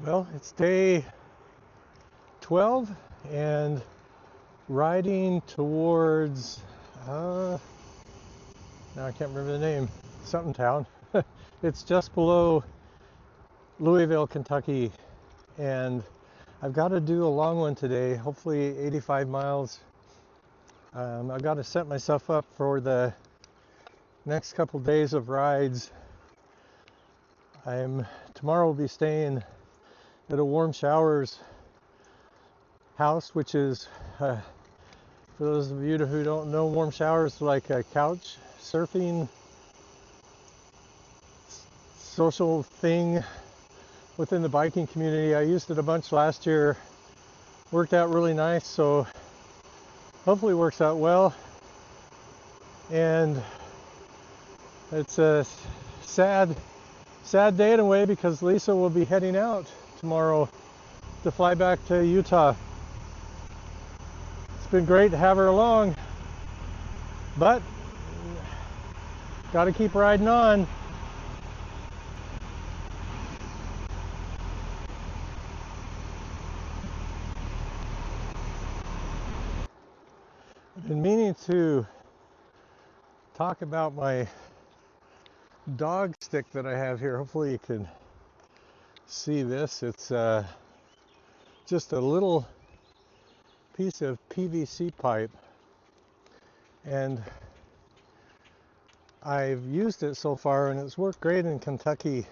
Well, it's day 12 and riding towards, now I can't remember the name, something town. It's just below Louisville, Kentucky, and I've got to do a long one today, hopefully 85 miles. I've got to set myself up for the next couple days of rides. Tomorrow will be staying at a Warm Showers house, which is, for those of you who don't know, Warm Showers like a couch surfing social thing within the biking community. I used it a bunch last year. Worked out really nice, so hopefully it works out well. And it's a sad day in a way because Lisa will be heading out tomorrow to fly back to Utah. It's been great to have her along, but got to keep riding on. I've been meaning to talk about my dog stick that I have here. Hopefully you can see this. It's just a little piece of PVC pipe, and I've used it so far and it's worked great in Kentucky,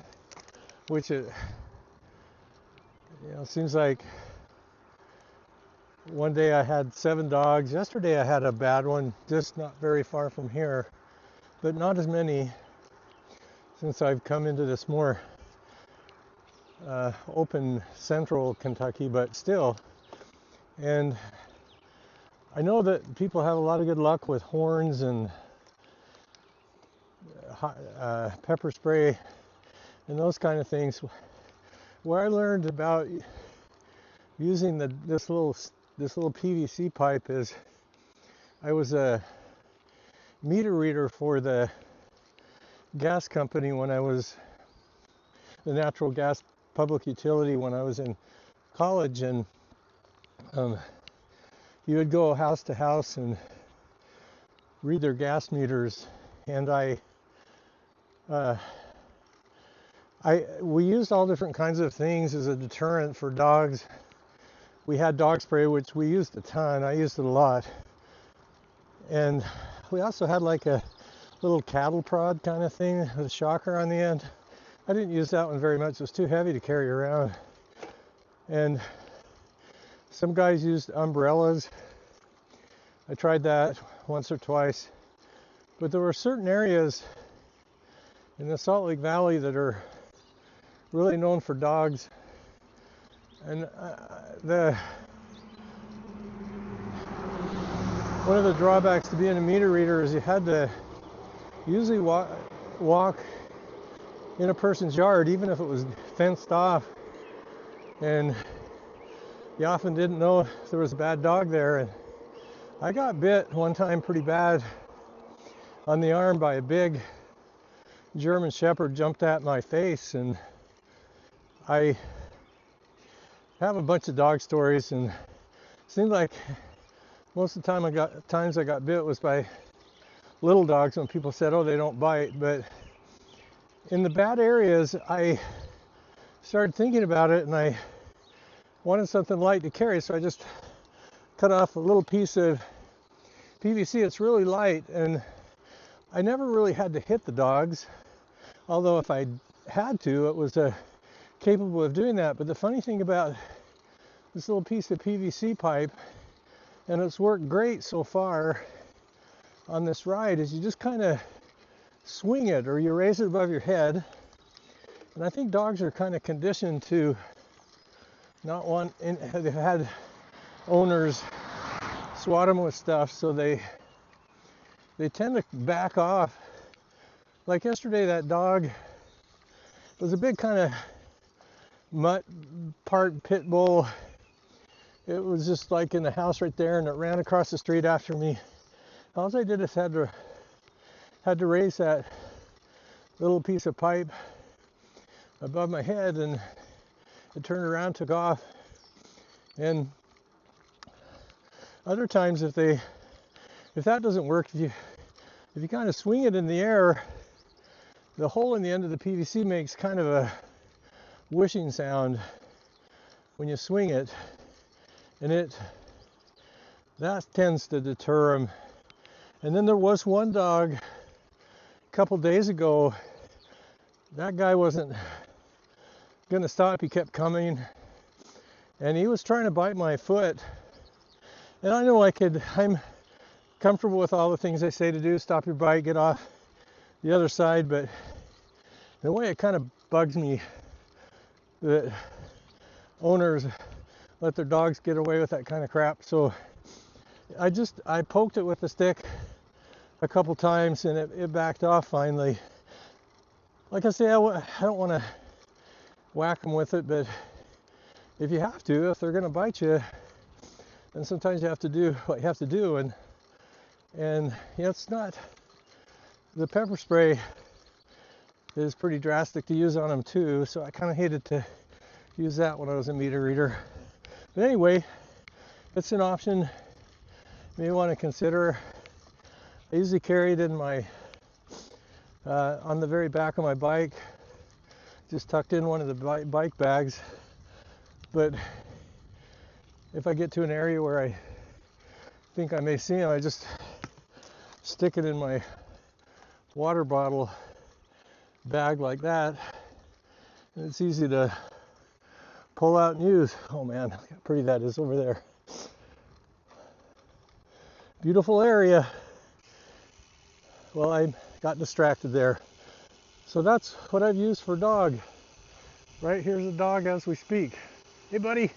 which it seems like one day I had 7 dogs. Yesterday I had a bad one just not very far from here, but not as many since I've come into this more open central Kentucky, but still. And I know that people have a lot of good luck with horns and pepper spray and those kind of things. Where I learned about using this little PVC pipe is I was a meter reader for the gas company when I was the natural gas public utility when I was in college, and you would go house to house and read their gas meters, and we used all different kinds of things as a deterrent for dogs. We had dog spray, which we used a ton. I used it a lot. And we also had like a little cattle prod kind of thing with a shocker on the end. I didn't use that one very much. It was too heavy to carry around. And some guys used umbrellas. I tried that once or twice. But there were certain areas in the Salt Lake Valley that are really known for dogs. And one of the drawbacks to being a meter reader is you had to usually walk in a person's yard, even if it was fenced off. And you often didn't know if there was a bad dog there. And I got bit one time pretty bad on the arm by a big German Shepherd. Jumped at my face, and I have a bunch of dog stories, and it seemed like most of the time I got bit was by little dogs when people said, oh, they don't bite. But in the bad areas, I started thinking about it, and I wanted something light to carry, so I just cut off a little piece of PVC. It's really light, and I never really had to hit the dogs, although if I had to, it was capable of doing that. But the funny thing about this little piece of PVC pipe, and it's worked great so far on this ride, is you just kind of swing it, or you raise it above your head. And I think dogs are kind of conditioned to not they've had owners swat them with stuff, so they tend to back off. Like yesterday, that dog was a big kind of mutt, part pit bull. It was just like in the house right there, and it ran across the street after me. All I did is had to raise that little piece of pipe above my head, and it turned around, took off. And other times, if that doesn't work, if you kind of swing it in the air, the hole in the end of the PVC makes kind of a whooshing sound when you swing it, and that tends to deter them. And then there was one dog a couple days ago. That guy wasn't gonna stop. He kept coming, and he was trying to bite my foot. And I know I'm comfortable with all the things they say to do. Stop your bite, get off the other side. But in a way, it kind of bugs me that owners let their dogs get away with that kind of crap. So I poked it with the stick a couple times, and it backed off finally. Like I say, I don't want to whack them with it, but if you have to, if they're going to bite you, then sometimes you have to do what you have to do. And it's not, the pepper spray is pretty drastic to use on them too, so I kind of hated to use that when I was a meter reader. But anyway, it's an option you may want to consider. I usually carry it in my on the very back of my bike, just tucked in one of the bike bags. But if I get to an area where I think I may see them, I just stick it in my water bottle bag like that, and it's easy to pull out and use. Oh man, look how pretty that is over there. Beautiful area. Well, I got distracted there. So that's what I've used for dog. Right here's a dog as we speak. Hey buddy.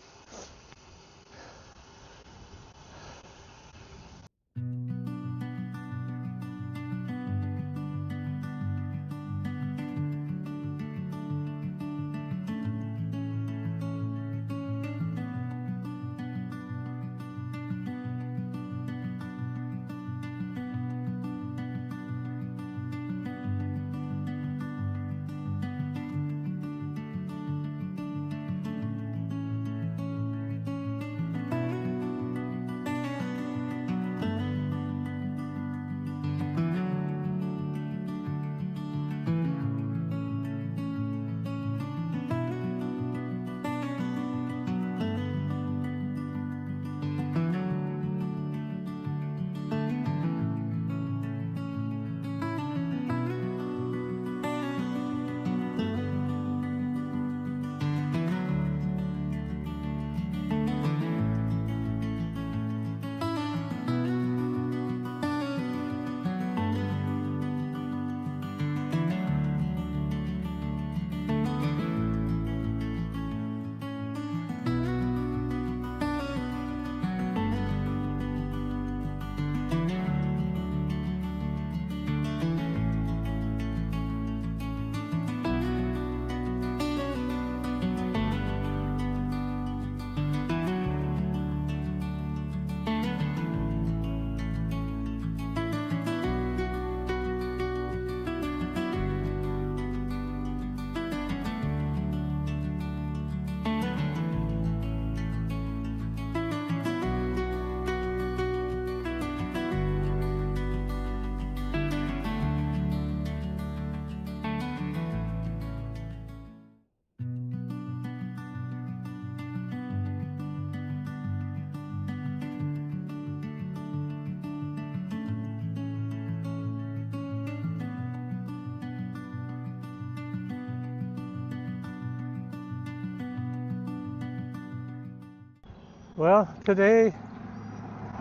Well, today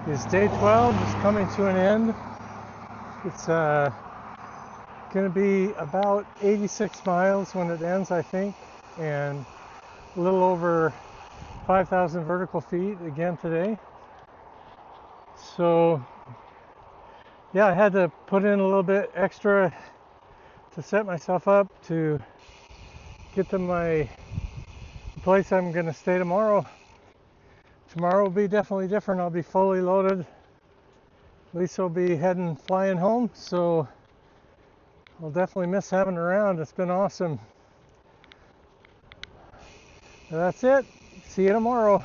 is day 12. It's coming to an end. It's going to be about 86 miles when it ends, I think, and a little over 5,000 vertical feet again today. So, yeah, I had to put in a little bit extra to set myself up to get to the place I'm going to stay tomorrow. Tomorrow will be definitely different. I'll be fully loaded. Lisa will be flying home, so I'll definitely miss having her around. It's been awesome. That's it. See you tomorrow.